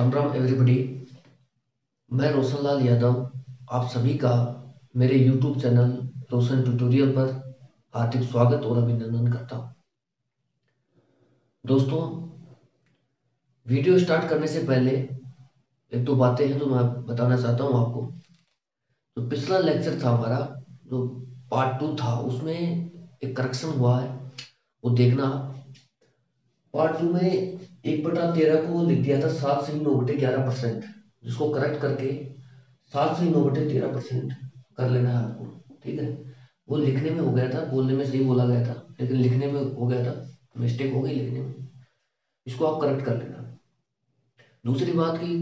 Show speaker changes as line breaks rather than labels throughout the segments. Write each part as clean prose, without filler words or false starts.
Ram Ram everybody. मैं रोशन लाल यादव आप सभी का मेरे YouTube चैनल रोशन ट्यूटोरियल पर हार्दिक स्वागत और अभिनंदन करता हूं। दोस्तों, वीडियो स्टार्ट करने से पहले एक दो बातें हैं जो मैं बताना चाहता हूं आपको। जो पिछला लेक्चर था हमारा, जो पार्ट 2 था, उसमें एक करेक्शन हुआ है, वो देखना। पार्ट 2 में 1/13 को लिख दिया था 7 से 9/11%, जिसको करेक्ट करके 7 से 9/13% कर लेना है आपको। ठीक है, वो लिखने में हो गया था, बोलने में सही बोला गया था, लेकिन लिखने में हो गया था, मिस्टेक हो गई लिखने में। इसको आप करेक्ट कर लेना। दूसरी बात की,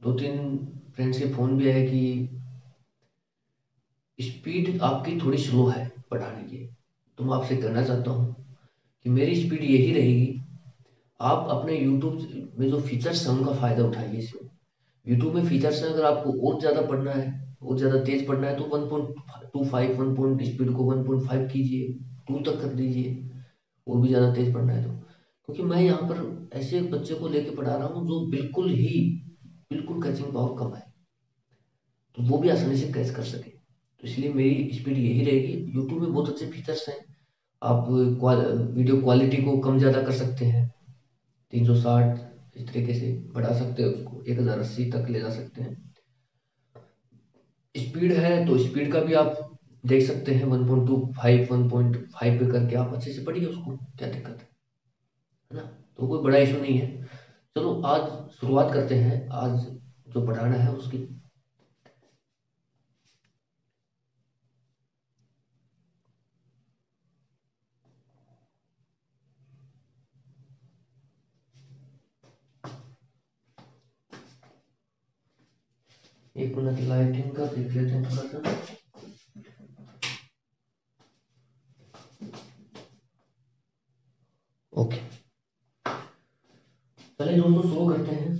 दो तीन फ्रेंड्स के फोन भी आए कि स्पीड आपकी थोड़ी स्लो है पढ़ाने की। तो मैं आपसे कहना चाहता हूँ कि मेरी स्पीड यही रहेगी। आप अपने यूट्यूब में जो फीचर्स हैं उनका फायदा उठाइए। इसमें यूट्यूब में फीचर्स हैं, अगर आपको और ज़्यादा पढ़ना है, और ज़्यादा तेज पढ़ना है, तो 1.25 1 पॉइंट स्पीड को 1.5 कीजिए, 2 तक कर दीजिए। और भी ज़्यादा तेज पढ़ना है तो, क्योंकि मैं यहाँ पर ऐसे बच्चे को लेके पढ़ा रहा हूँ जो बिल्कुल कैचिंग पावर कम है, तो वो भी आसानी से कैच कर सके। तो इसलिए मेरी स्पीड यही रहेगी। यूट्यूब में बहुत अच्छे फीचर्स हैं। आप वीडियो क्वालिटी को कम ज़्यादा कर सकते हैं, 360 इस तरीके से बढ़ा सकते हैं, उसको 1080 तक ले जा सकते हैं। स्पीड है तो स्पीड का भी आप देख सकते हैं, 1.25 1.5 पे करके आप अच्छे से पढ़िए उसको, क्या दिक्कत है ना। तो कोई बड़ा इशू नहीं है। चलो आज शुरुआत करते हैं, आज जो पढ़ाना है उसकी। एक मिनट लाइटिंग का देख लेते हैं थोड़ा सा। ओके, चलिए दोस्तों शुरू करते हैं।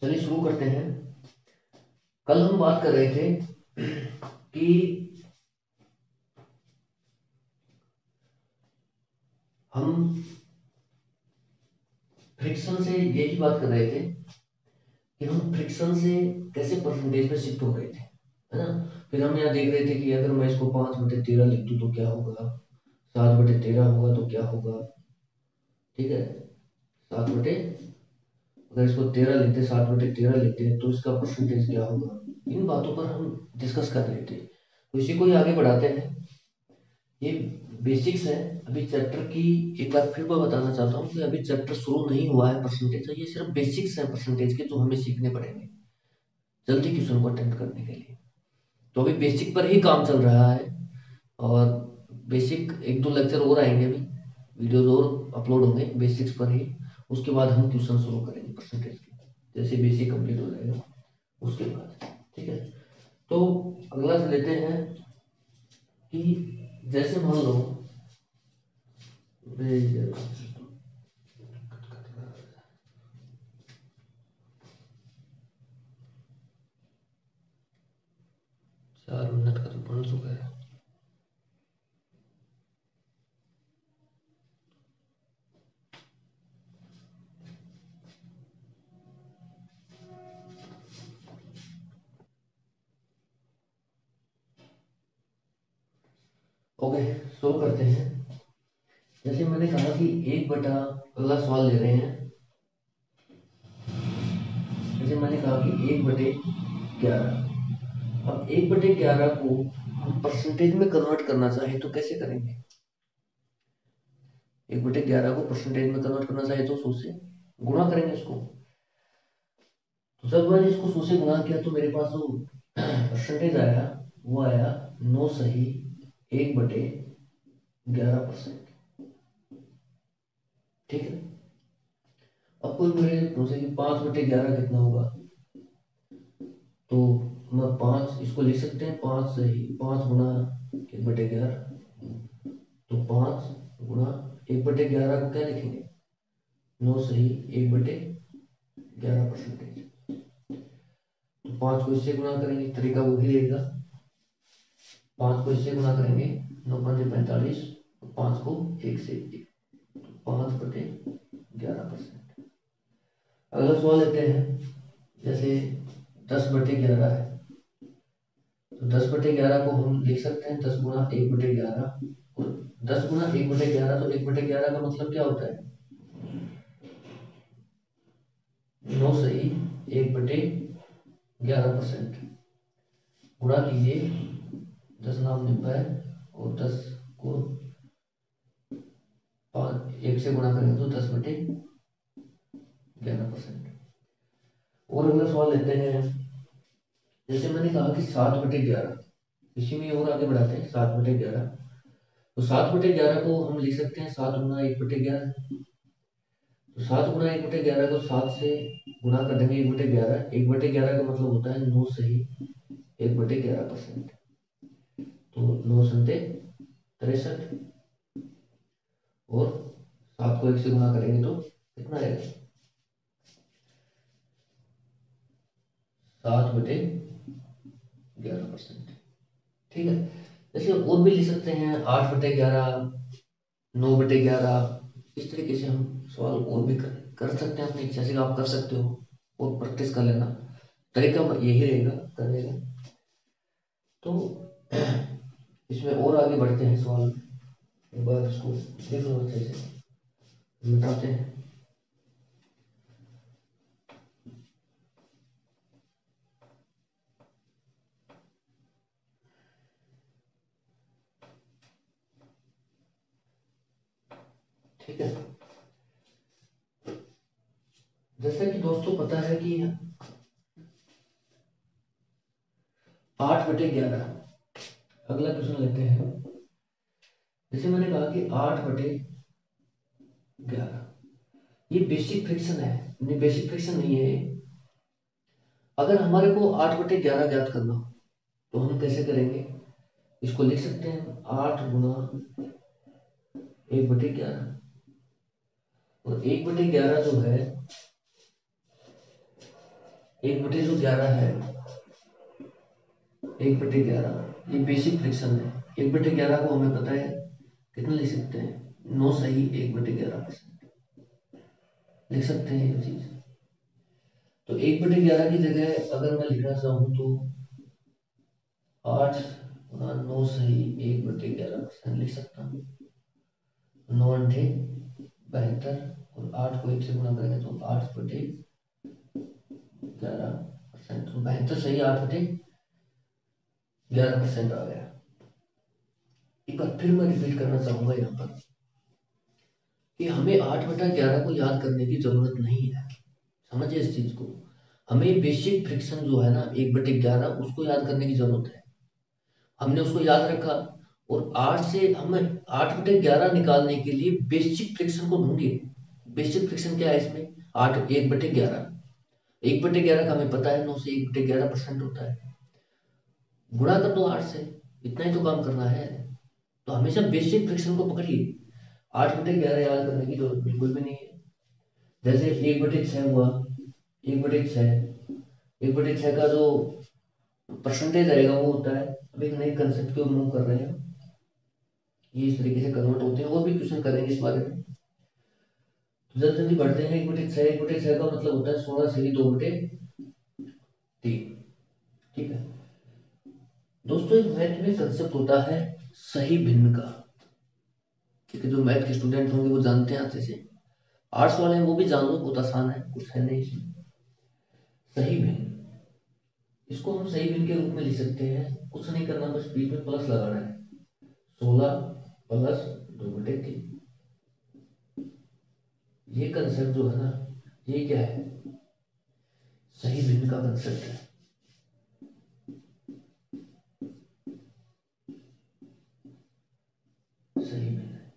चलिए शुरू करते हैं। कल हम बात कर रहे थे कि हम फ्रिक्शन से, यही बात कर रहे थे कि हम फ्रिक्शन से कैसे परसेंटेज पे शिफ्ट हो गए थे, है ना। फिर हम यहाँ देख रहे थे कि अगर मैं इसको 5/13 लिख दूँ तो क्या होगा, 7/13 होगा तो क्या होगा। ठीक है, 7 बटे, अगर इसको 13 लिखते, 7/13 लिखते तो इसका परसेंटेज क्या होगा। इन बातों पर हम डिस्कस कर रहे थे, तो इसी को ही आगे बढ़ाते हैं। ये बेसिक्स है अभी चैप्टर की। एक बार फिर मैं बताना चाहता हूँ कि अभी चैप्टर शुरू नहीं हुआ है परसेंटेज का, ये सिर्फ बेसिक्स है परसेंटेज के, जो हमें सीखने पड़ेंगे जल्दी क्वेश्चन को अटेम्प्ट करने के लिए। तो अभी बेसिक पर ही काम चल रहा है, और बेसिक एक दो लेक्चर और आएंगे, अभी वीडियोज और अपलोड होंगे बेसिक्स पर ही। उसके बाद हम ट्यूशन शुरू करेंगे परसेंटेज के, जैसे बेसिक कंप्लीट हो जाएगा उसके बाद। ठीक है, तो अगला से लेते हैं कि जैसे मान लो 4 मिनट का तो बन चुका है। ओके, शुरू करते हैं। जैसे मैंने कहा कि 1 बटा, अगला सवाल ले रहे हैं। जैसे मैंने कहा कि 1/11। अब 1/11 को हम परसेंटेज में कन्वर्ट करना चाहे तो कैसे करेंगे। 1/11 को परसेंटेज में कन्वर्ट करना चाहे तो 100 से गुणा करेंगे इसको। तो जब मैंने इसको 100 से गुणा किया तो मेरे पास जो परसेंटेज आया वो आया 9 सही 1/11%। ठीक है, अब कोई मेरे पूछे कि 5/11 कितना होगा, तो 5 इसको लिख सकते हैं 5 सही 5 गुना 1/11। तो 5 गुना 1/11 को क्या लिखेंगे 9 सही 1/11%। तो 5 को इससे गुना करेंगे, तरीका वही रहेगा। 5 को इससे गुना करेंगे 9 5 45, 5 को 1 से 5/11%। अगला सवाल लेते हैं, जैसे 10/11 है, तो 10/11 को हम लिख सकते हैं 10 गुना 1/11। और 10 गुना 1/11, तो 1/11 का मतलब क्या होता है 9 सही 1/11%। गुणा कीजिए 10 नाम 90 है, और 10 को 1 से गुणा करेंगे तो 10/11%। और अगला सवाल लेते हैं, जैसे मैंने कहा कि 7/11, इसी में और आगे बढ़ाते हैं 7/11। तो 7/11 को हम लिख सकते हैं 7 गुना 1/11। तो 7 गुना 1/11 को 7 से गुणा कर देंगे 1/11। 1/11 का मतलब होता है 9 सही 1/11%। तो 9 संते 63, और 7 को 1 से गुणा करेंगे तो कितना आएगा 7/11%। ठीक है। जैसे और भी लिख सकते हैं 8/11, 9/11। इस तरीके से हम सवाल और भी कर सकते हैं अपनी इच्छा से, आप कर सकते हो और प्रैक्टिस कर लेना, तरीका यही रहेगा करने का। तो इसमें और आगे बढ़ते हैं सवाल में, एक बार इसको देख लो अच्छे से, मिटाते हैं। ठीक है, जैसा कि दोस्तों पता है कि 8/11, अगला क्वेश्चन लेते हैं। जैसे मैंने कहा कि 8/11 ये बेसिक फ्रैक्शन है, नहीं बेसिक फ्रैक्शन नहीं है। अगर हमारे को 8/11 ज्ञात करना हो तो हम कैसे करेंगे, इसको लिख सकते हैं 8 गुना 1/11। और 1/11 जो है 1/11 है 1/11 ये बेसिक फ्रैक्शन है। 1/11 को हमें पता है कितना लिख सकते हैं 9 सही 1/11% लिख सकते हैं ये चीज। तो 1/11 की जगह अगर मैं लिखना चाहूँ तो 8 गुना 9 सही 1/11% लिख सकता हूँ। 9 अंठे 72, और 8 को 1 से गुणा करेंगे तो 8/11%। तो 72 सही 8/11% आ गया। एक बार फिर मैं रिपीट करना चाहूंगा यहाँ पर कि हमें 8/11 को याद करने की जरूरत नहीं है, समझिए इस चीज को। हमें बेसिक फ्रिक्शन जो है ना 1/11 उसको याद करने की जरूरत है। हमने उसको याद रखा, और 8 से हमें 8/11 निकालने के लिए बेसिक फ्रिक्शन को ढूंढिए। बेसिक फ्रिक्शन क्या है इसमें 8 1/11। 1/11 का हमें पता है 9 से 1/11% होता है। गुणा कर दो 8 से, इतना ही तो काम करना है। तो हमेशा बेसिक फ्रिक्शन को पकड़िए, 8/11 याद करने की जरूरत बिल्कुल भी नहीं है। जैसे 1/6 हुआ, 1/6, 1/6 का जो परसेंटेज आएगा वो होता है, अब एक नए कंसेप्ट को मूव कर रहे हैं, ये इस तरीके से कन्वर्ट होते हैं। और भी क्वेश्चन करेंगे इस बारे में, तो जल्दी जल्दी बढ़ते हैं। 1/6, 1/6 का मतलब होता है 16 सही 2/3। ठीक है दोस्तों, एक मैथ में कंसेप्ट होता है सही भिन्न का। ठीक है, जो मैथ के स्टूडेंट होंगे वो जानते हैं अच्छे से, आर्ट्स वाले हैं वो भी जान लो, बहुत आसान है, कुछ है नहीं इसमें। सही भिन्न, इसको हम सही भिन्न के रूप में लिख सकते हैं, कुछ नहीं करना, बस बीच में प्लस लगाना है। 16 प्लस 2/3, ये कंसेप्ट जो है ना, ये क्या है सही भिन्न का कंसेप्ट है। सही भिन्न है,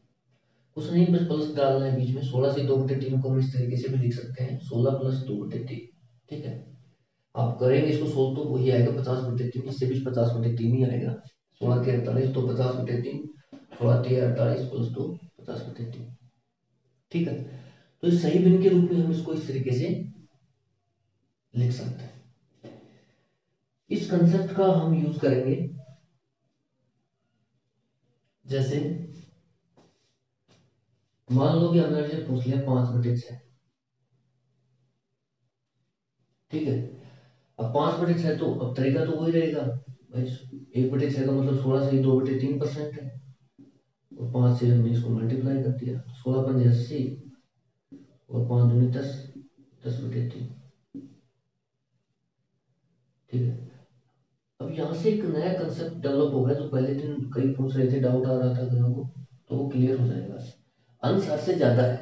कुछ नहीं, बस प्लस डालना है बीच में। 16 से 2/3 को हम इस तरीके से भी लिख सकते हैं 16 प्लस 2/3। ठीक है, आप करेंगे इसको सोल्व तो वही आएगा 50/3, इससे भी 50/3 ही आएगा। 16 के 48 तो 50/3, 16 के 48 प्लस 2 50/3। ठीक है, तो इस सही भिन्न के रूप में हम इसको इस तरीके से लिख सकते हैं। इस कंसेप्ट का हम यूज करेंगे, जैसे मान लो कि हमने से पूछ लिया 5/6। ठीक है, अब 5/6 तो अब तरीका तो वही रहेगा भाई, 1/6 का मतलब 16 से 2/3% है, और 5 से हमने इसको मल्टीप्लाई कर दिया, 16×5 80 और 5 दूनी 10, 10/3। ठीक है, अब यहाँ से एक नया कंसेप्ट डेवलप हो गया, जो पहले दिन कई पूछ रहे थे, डाउट आ रहा था कईयों को, तो वो क्लियर हो जाएगा। अंश हर से ज्यादा है,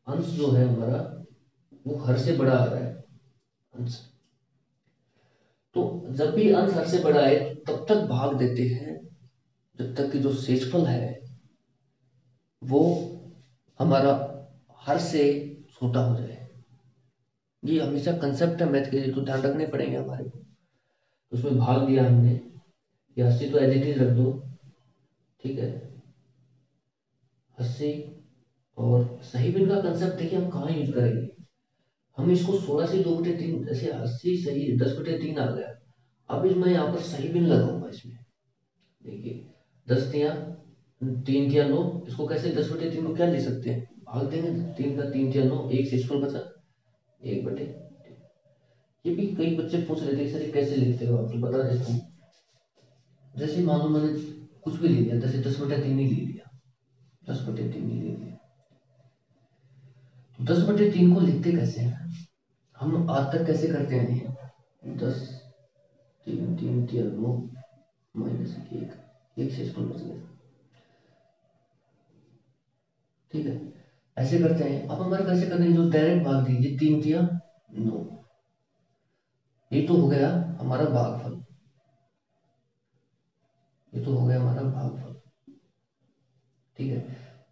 अंश जो है हमारा वो हर से बड़ा आ रहा है अंश। तो जब भी अंश हर से बड़ा है तब तक भाग देते हैं जब तक कि जो शेषफल है वो हमारा हर से छोटा हो जाए। ये हमेशा कंसेप्ट है मैथ के, तो ध्यान रखने पड़ेंगे हमारे को। तो उसमें भाग दिया हमने, ये 80 तो एज इट इज रख दो। ठीक है, 80, और सही भिन्न का कंसेप्ट देखिए हम कहाँ यूज करेंगे। हम इसको 16 से 2/3, जैसे 80 सही 10/3 आ गया, अब मैं यहाँ पर सही भिन्न लगाऊंगा इसमें। देखिए 10 तिया 3 तिया 9, इसको कैसे 10/3 को क्या लिख सकते हैं, भाग देंगे 3 का 3 तिया 9, एक शेषफल बचा 1/। ये भी कई बच्चे पूछ रहे थे सर कैसे लिखते हो, आपको बता देता हूँ। जैसे मान लो मैंने कुछ भी ले लिया, जैसे 10/3 ही ले लिया, 10/3 ही ले लिया, 10/3 को लिखते कैसे हैं हम, आज तक कैसे करते हैं, 10 3 3 तिया 9 माइनस 1, एक शेषफल बच गया। ठीक है, ऐसे करते हैं। अब हमारे कैसे करने हैं, जो डायरेक्ट भाग दीजिए, 3 तिया 9, ये तो हो गया हमारा भागफल, ये तो हो गया हमारा भागफल। ठीक है,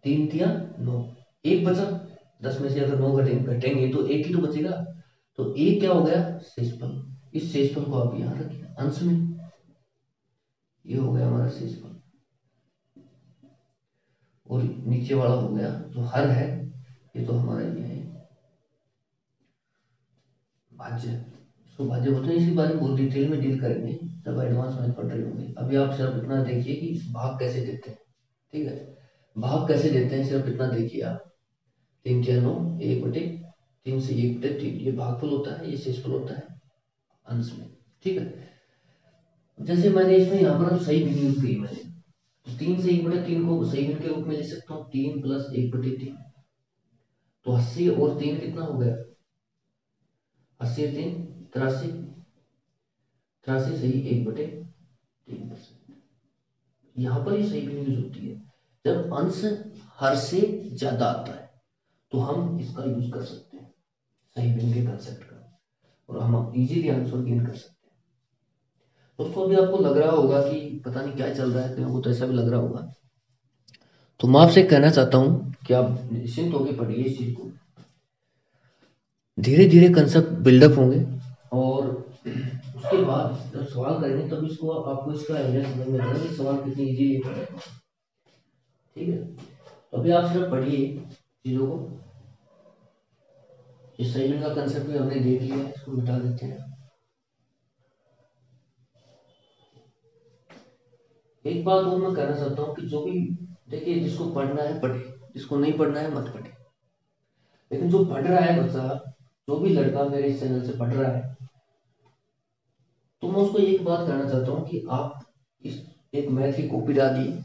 3 तिया 9, एक बचा, 10 में से अगर 9 घटेंगे तो एक ही तो बचेगा, तो एक क्या हो गया शेषफल। इस शेषफल को आप यहाँ रखिए अंश में, ये हो गया हमारा शेषफल, और नीचे वाला हो गया जो हर है, ये तो हमारा ये है भाज्य। इसको भाज्य बोलते हैं, इसके बारे में बहुत डिटेल में डील करेंगे जब एडवांस मैथ पढ़ रहे होंगे। अभी आप सिर्फ इतना देखिए कि भाग कैसे देते हैं। ठीक है, भाग कैसे देते हैं सिर्फ इतना देखिए आप, 3 तिया 9, 1/3 से 1/3, ये भागफल होता है, ये शेषफल होता है अंश में। ठीक है, जैसे मैंने इसमें यहाँ पर सही भिन्न यूज की मैंने, तो 3 से 1/3 को सही भिन्न के रूप में ले सकता हूँ, 3 + 1/3, तो 80 और 3 कितना हो गया, 80 और 3 83, 83 सही 1/3%। यहाँ पर ये सही भिन्न यूज होती है जब अंश हर से ज्यादा आता है, तो हम इसका यूज कर सकते हैं सही भिन्न के कंसेप्ट का, और हम इजीली आंसर गेन कर सकते हैं। दोस्तों अभी आपको लग रहा होगा कि पता नहीं क्या चल रहा है, कहीं को तो ऐसा भी लग रहा होगा, तो मैं आपसे कहना चाहता हूँ कि आप निश्चिंत होकर पढ़िए इस चीज को, धीरे धीरे कंसेप्ट बिल्डअप होंगे, और उसके बाद जब सवाल करेंगे तब इसको आपको इसका एवरेज समझ में आएगा कि सवाल कितनी इजी है। ठीक है, तो अभी आप सिर्फ पढ़िए चीजों को। इस सही का कंसेप्ट भी हमने देख लिया, इसको मिटा देते हैं। एक बात और मैं कहना चाहता हूँ कि जो भी देखिए, जिसको पढ़ना है पढ़े, जिसको नहीं पढ़ना है मत पढ़े, लेकिन जो पढ़ रहा है बच्चा, जो भी लड़का मेरे इस चैनल से पढ़ रहा है, तो मैं उसको एक बात कहना चाहता हूँ कि आप इस एक मैथ की कॉपी डालिए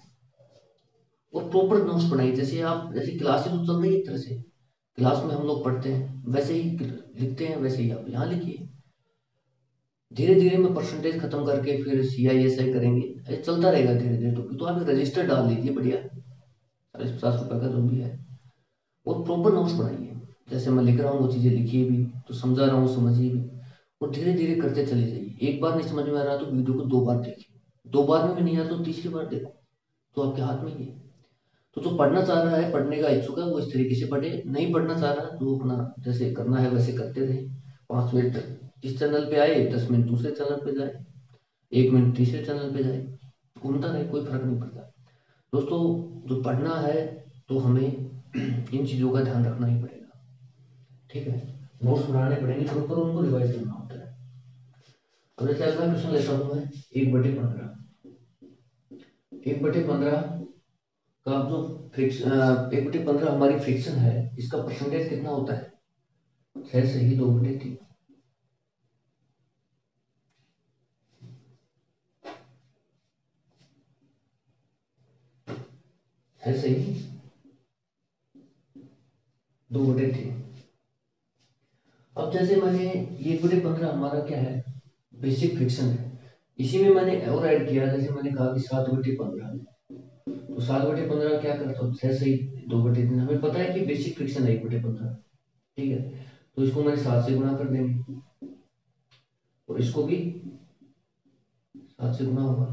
और प्रॉपर नोट्स बनाइए। जैसे आप, जैसे क्लासेस तो चल रही है एक तरह से, क्लास में हम लोग पढ़ते हैं वैसे ही लिखते हैं, वैसे ही आप यहाँ लिखिए। धीरे धीरे में परसेंटेज खत्म करके फिर CISI करेंगे, ऐसे चलता रहेगा धीरे धीरे। तो आप एक रजिस्टर डाल दीजिए बढ़िया, 40-50 रुपए का जो भी है, और प्रॉपर नोट्स बनाइए। जैसे मैं लिख रहा हूँ वो चीजें लिखिए भी, तो समझा रहा हूँ समझिए भी, और धीरे धीरे करते चले जाइए। एक बार नहीं समझ में आ रहा तो वीडियो को 2 बार देखिए, 2 बार में भी नहीं आया तो तीसरी बार देखो, तो आपके हाथ में ही है। तो जो पढ़ना चाह रहा है, पढ़ने का इच्छुक है, वो इस तरीके से पढ़े, नहीं पढ़ना चाह रहा है तो अपना जैसे करना है वैसे करते रहे, 5 मिनट इस चैनल पे आए, 10 मिनट दूसरे चैनल पे जाए, 1 मिनट तीसरे चैनल पे जाए, घूमता रहे, कोई फर्क नहीं पड़ता। दोस्तों जो पढ़ना है तो हमें इन चीज़ों का ध्यान रखना ही पड़ेगा, ठीक है। नोट्स बनाने पड़ेंगे, प्रॉपर उनको रिवाइज करना होता है। अब जैसे अगला क्वेश्चन लेता हूँ मैं, 1/15। 1/15 का जो फ्रिक्शन, 1/15 हमारी फ्रिक्शन है, इसका परसेंटेज कितना होता है? 6 से ही 2/3 है, सही 2/3। अब जैसे मैंने ये 1/15 हमारा क्या है, बेसिक फ्रिक्शन है, इसी में मैंने और ऐड किया, जैसे मैंने कहा कि 7/15, तो 7/15 क्या करता हूँ, 6 से 2/3, हमें पता है कि बेसिक फ्रिक्शन है 1/15, ठीक है। तो इसको मैंने 7 से गुणा कर देंगे और इसको भी 7 से गुणा होगा।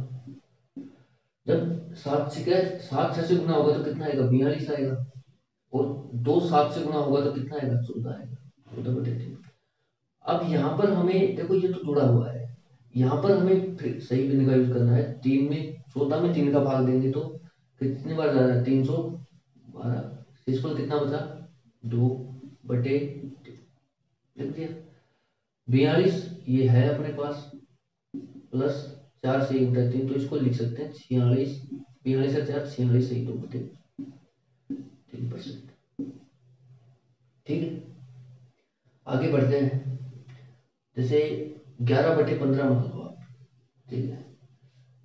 जब 7 6 से गुणा होगा तो कितना आएगा, 42 आएगा, और 2 7 से गुणा होगा तो कितना आएगा, 14 आएगा, 14/3। अब यहाँ पर हमें देखो, ये तो जुड़ा हुआ है, यहाँ पर हमें सही बिंदु का यूज करना है। 3 में 14 में 3 का भाग देंगे तो कितनी बार जा रहा है, 312, शेषफल कितना बचा, 2/3 लिख दिया। 42 ये है अपने पास, प्लस 4 से 1/3, तो इसको लिख सकते हैं 46, 42 और 4 46 से 2/3%, ठीक है। आगे बढ़ते हैं, जैसे 11/15 मान लो आप, ठीक है।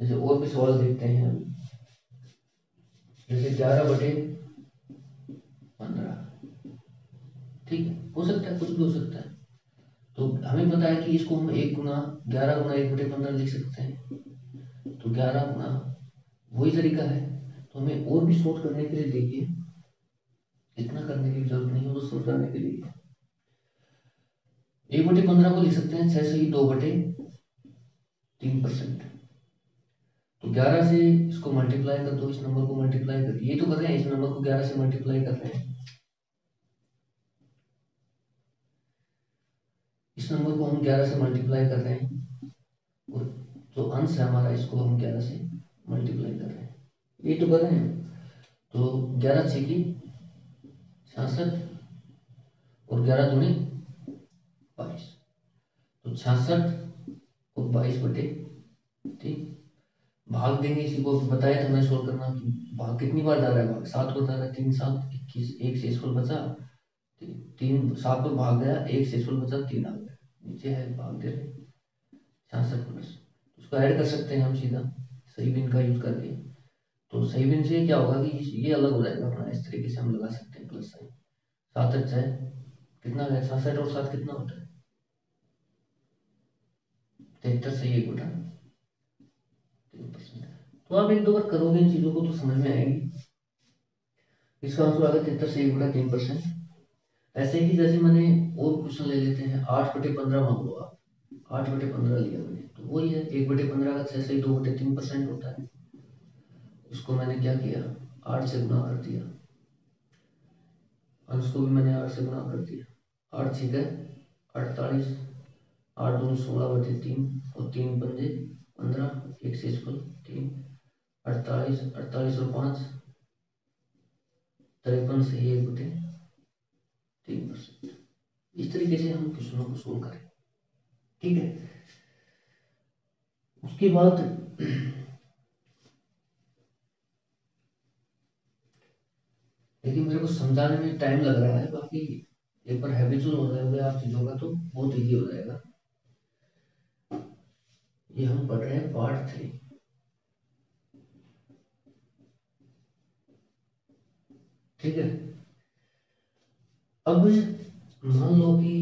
जैसे और भी सवाल देखते हैं हम, जैसे 11/15, ठीक है, हो सकता है, कुछ भी हो सकता है। तो हमें पता है कि इसको हम 11 गुना 1/15 लिख सकते हैं, तो 11 गुना, वही तरीका है। तो हमें और भी शॉर्ट करने के लिए देखिए, इतना करने की जरूरत नहीं है, तो शॉर्ट करने के लिए 1/15 को लिख सकते हैं 6 से ही 2/3%। तो 11 से इसको मल्टीप्लाई कर दो, इस नंबर को मल्टीप्लाई कर, ये तो कर रहे हैं, इस नंबर को 11 से मल्टीप्लाई कर रहे हैं, इस नंबर को हम 11 से मल्टीप्लाई कर रहे हैं, और जो अंश है हमारा, इसको हम 11 से मल्टीप्लाई कर रहे हैं, ये तो कर रहे हैं। तो 11 6 की 66, और 11 दूनी 22, तो 66 और 22/3, भाग देंगे, इसी को बताया था मैं सोल्व करना कि भाग कितनी बार जा रहा है, भाग 7 को जा रहा है, 3 7 21, एक शेषफल बचा, 3 7 पर भाग गया, एक शेषफल बचा, 3 आ गया, नीचे है भाग दे रहे 66 प्लस, उसको ऐड कर सकते हैं हम सीधा सही बिन का यूज करके। तो सही बिन से क्या होगा कि ये अलग हो जाएगा अपना, इस तरीके से हम लगा सकते हैं प्लस साइन। 7 अच्छा है, कितना है, 66 और 7 कितना होता है, 73 सही है बेटा, 3%। तो आप एक दो बार करोगे इन चीजों को तो समझ में आएगी। इसका आंसर आ गया 73 से 1/3%। ऐसे ही जैसे मैंने और क्वेश्चन ले लेते हैं, 8/15 मान लो आप, 8/15 लिया मैंने, तो वही है 1/15 का 6 से ही 2/3% होता है। उसको मैंने क्या किया, 8 से गुणा कर दिया, अंश को भी मैंने 8 से गुणा कर दिया, 8 6 48, 8 2 16/3, और 3 पंजे 15, एक शेषफल 3, 48 48 और 5 53 से 1/3%। इस तरीके से हम क्वेश्चनों को सोल्व करें, ठीक है। उसके बाद लेकिन मेरे को समझाने में टाइम लग रहा है, बाकी एक बार हैबिचुअल हो जाओगे आप चीजों का तो बहुत इजी हो जाएगा। ये हम पढ़ रहे हैं पार्ट 3, ठीक है। अब मान लो कि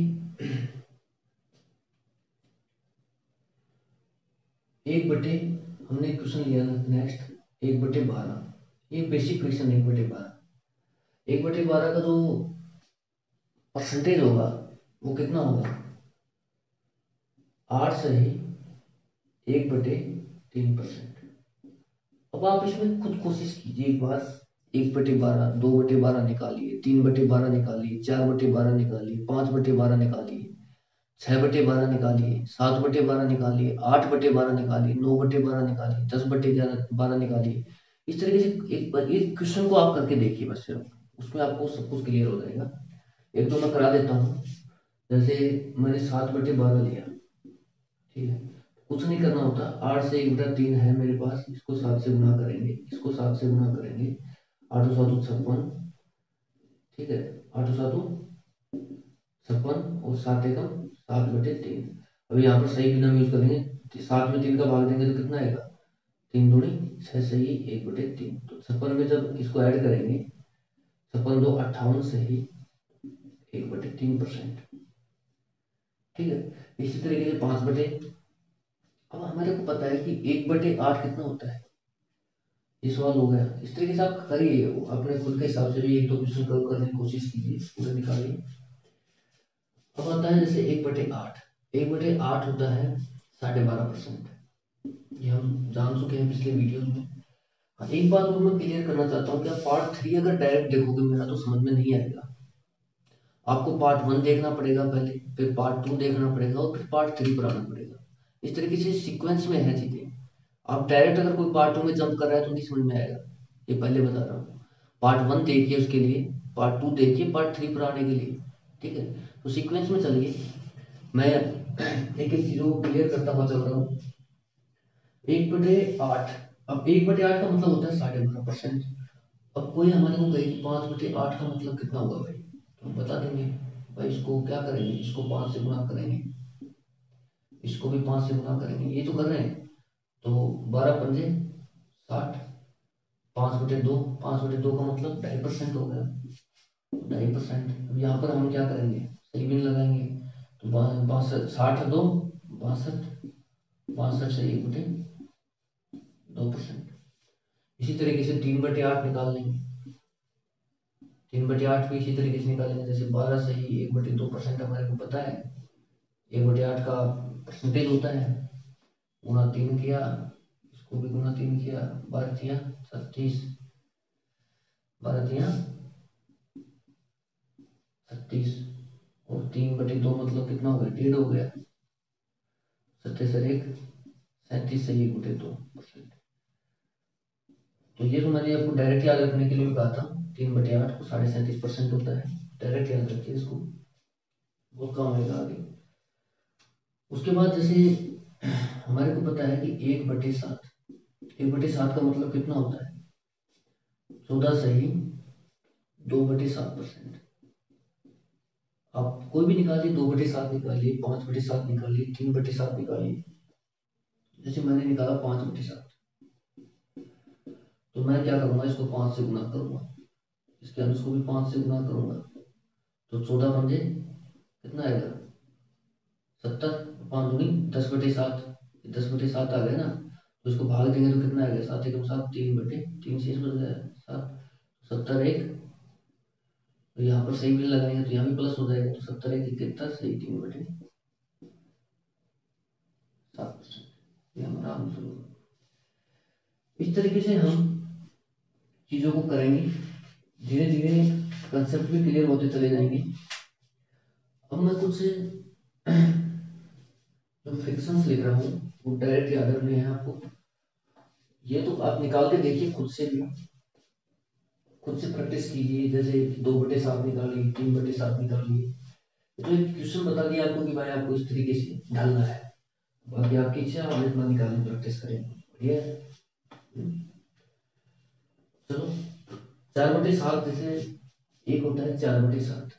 1/, हमने क्वेश्चन लिया नेक्स्ट 1/12, ये बेसिक क्वेश्चन 1/12, 1/12 का जो परसेंटेज होगा वो कितना होगा, 8 से ही 1/3%। अब आप इसमें खुद कोशिश कीजिए एक बार, 1/12, 2/12 निकालिए, 3/12 निकालिए, 4/12 निकालिए, 5/12 निकालिए, 6/12 निकालिए, 7/12 निकालिए, 8/12 निकालिए, 9/12 निकालिए, 10/12 निकालिए। इस तरीके से एक क्वेश्चन को आप करके देखिए बस, सिर्फ उसमें आपको सब कुछ क्लियर हो जाएगा। एक तो मैं करा देता हूँ। जैसे मैंने 7/12 लिया, ठीक है, कुछ नहीं करना होता। 8 से 1/3 है मेरे पास, इसको 7 से गुना करेंगे, इसको 7 से गुना करेंगे। 8 7 56, ठीक है, 8 7 56 और 7 एकम 7/3। अभी यहाँ पर सही भिन्नम यूज करेंगे, 7 में 3 का भाग देंगे तो कितना आएगा, 3 दूनी 6 सही 1/3। तो 56 में जब इसको ऐड करेंगे, 56 2 58 सही 1/3%, ठीक है। इसी तरीके से 5 अब हमारे को पता है कि 1/8 कितना होता है, ये सवाल हो गया। इस तरीके से आप करिए, अपने खुद के हिसाब से भी एक दो क्वेश्चन करने की कोशिश कीजिए, पूरे निकालिए। अब आता है जैसे 1/8, 1/8 होता है 12.5%। ये हम जान चुके हैं पिछले वीडियो में। हाँ, एक बात और मैं क्लियर करना चाहता हूँ कि आप पार्ट 3 अगर डायरेक्ट देखोगे मेरा तो समझ में नहीं आएगा। आपको पार्ट 1 देखना पड़ेगा पहले, फिर पार्ट 2 देखना पड़ेगा और फिर पार्ट 3 पर आना पड़ेगा। इस तरीके से सीक्वेंस में है चीजें। आप डायरेक्ट अगर कोई पार्ट 2 में जंप कर रहा है तो नहीं समझ में आएगा, ये पहले बता रहा हूँ। पार्ट 1 देखिए उसके लिए, पार्ट 2 देखिए पार्ट 3 पर आने के लिए, ठीक है। तो सीक्वेंस में चलिए, मैं एक एक चीजों को क्लियर करता हुआ चल रहा हूँ। 1/8, अब 1/8 का मतलब होता है 12.5%। अब कोई हमारे को कहे कि 5/8 का मतलब कितना होगा भाई, तो हम बता देंगे भाई इसको क्या करेंगे, इसको 5 से गुणा करेंगे, इसको भी 5 से गुणा करेंगे, ये तो कर रहे हैं। तो 12 पंजे 60, 5/2, 5/2 का मतलब 2.5% हो गया, 2.5%। अब यहाँ पर हम क्या करेंगे, सही बिन लगाएंगे। तो 62, 60 2 62, 62 से 1/2%। इसी तरीके से 3/8 निकाल लेंगे, 3/8 भी इसी तरीके से निकालेंगे। जैसे 12 से ही 1/2% हमारे को पता है, 1/8 का परसेंटेज होता है, गुना 3 किया, इसको भी गुना 3 किया, 12 तिया 36, 12 तिया 36 और 3/2 मतलब कितना हो गया, 1.5 हो गया। 77 37 से 1/2%। तो ये तो मैंने आपको डायरेक्ट याद रखने के लिए भी कहा था, 3/8 को 37.5% होता है। डायरेक्ट याद रखिए इसको, बहुत काम आएगा आगे। उसके बाद जैसे हमारे को पता है कि 1/7, 1/7 का मतलब कितना होता है, 14 सही 2/7%। आप कोई भी निकालिए, 2/7 निकालिए, 5/7 निकालिए, 3/7 निकालिए। जैसे मैंने निकाला 5/7, तो मैं क्या करूंगा, इसको 5 से गुना करूंगा, इसके अंदर इसको भी 5 से गुना करूंगा। तो 14 पंजे कितना आएगा, 70, 5 दूनी 10/7, 10/7 आ गया ना। तो इसको भाग देंगे तो कितना आएगा, 7 एकम 7, 3/3 शेष बच गया 7, 70 1। तो यहाँ पर सही बिल लगाएंगे तो यहाँ भी प्लस हो जाएगा, तो 70 1 71 सही 3/7%। ये हमारा आंसर होगा। इस तरीके से हम चीजों को करेंगे, धीरे धीरे कंसेप्ट भी क्लियर होते चले जाएंगे। अब मैं कुछ जो फ्रिक्शंस लिख रहा हूँ वो डायरेक्ट याद रखने हैं आपको। ये तो आप निकाल के देखिए खुद से भी, खुद से प्रैक्टिस कीजिए। जैसे 2/7 निकालिए, 3/7 निकालिए। तो एक क्वेश्चन बता दिया आपको कि भाई आपको इस तरीके से ढालना है, बाकी आपकी इच्छा, आप जितना निकालने प्रैक्टिस करें, बढ़िया है। चलो 4/7, जैसे एक होता है 4/7,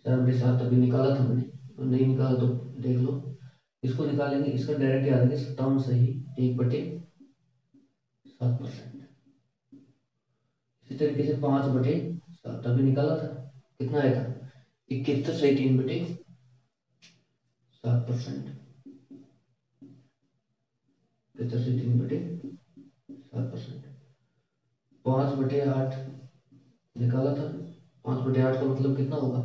4/7 अभी निकाला था मैंने, तो नहीं निकाला तो देख लो। इसको निकालेंगे, इसका डायरेक्ट याद है 57 सही 1/7%। इसी तरीके से 5/7 अभी निकाला था, कितना आया था, 71 सही 3/7%। 71 से 3/7%। 5/8 निकाला था, 5/8 का मतलब कितना होगा,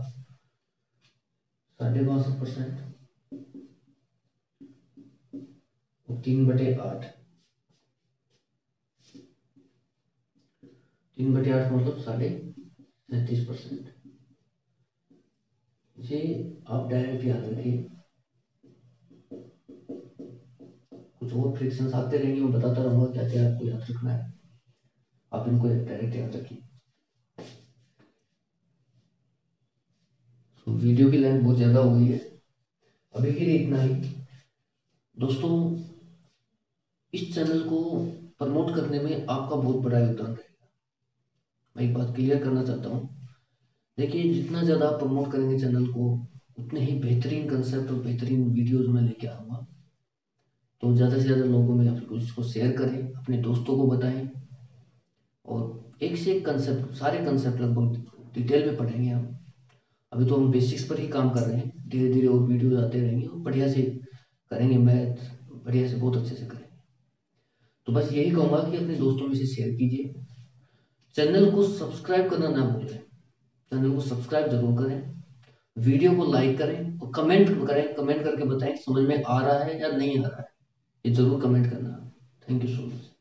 62.5%। 3/8, 3/8 का मतलब 37.5%। ये आप डायरेक्ट याद रखिए, कुछ और फ्रिक्शंस आते रहेंगे, मैं बताता रहूंगा क्या क्या आपको याद रखना है, आप इनको डायरेक्ट याद रखिए। तो वीडियो की लेंथ बहुत ज़्यादा हो गई है, अभी के लिए इतना ही। दोस्तों, इस चैनल को प्रमोट करने में आपका बहुत बड़ा योगदान रहेगा। मैं एक बात क्लियर करना चाहता हूँ, देखिए जितना ज़्यादा आप प्रमोट करेंगे चैनल को, उतने ही बेहतरीन कंसेप्ट और बेहतरीन वीडियोज में लेके आऊँगा। तो ज़्यादा से ज़्यादा लोगों में आप इसको शेयर करें, अपने दोस्तों को बताएं, और एक से एक कंसेप्ट, सारे कंसेप्ट लगभग डिटेल में पढ़ेंगे हम। अभी तो हम बेसिक्स पर ही काम कर रहे हैं, धीरे धीरे और वीडियोज आते रहेंगे और बढ़िया से करेंगे, मैथ बढ़िया से बहुत अच्छे से करेंगे। तो बस यही कहूँगा कि अपने दोस्तों में से शेयर कीजिए, चैनल को सब्सक्राइब करना ना भूलें, चैनल को सब्सक्राइब जरूर करें, वीडियो को लाइक करें और कमेंट करें, कमेंट करके बताएं समझ में आ रहा है या नहीं आ रहा है, ये जरूर कमेंट करना। Thank you so much.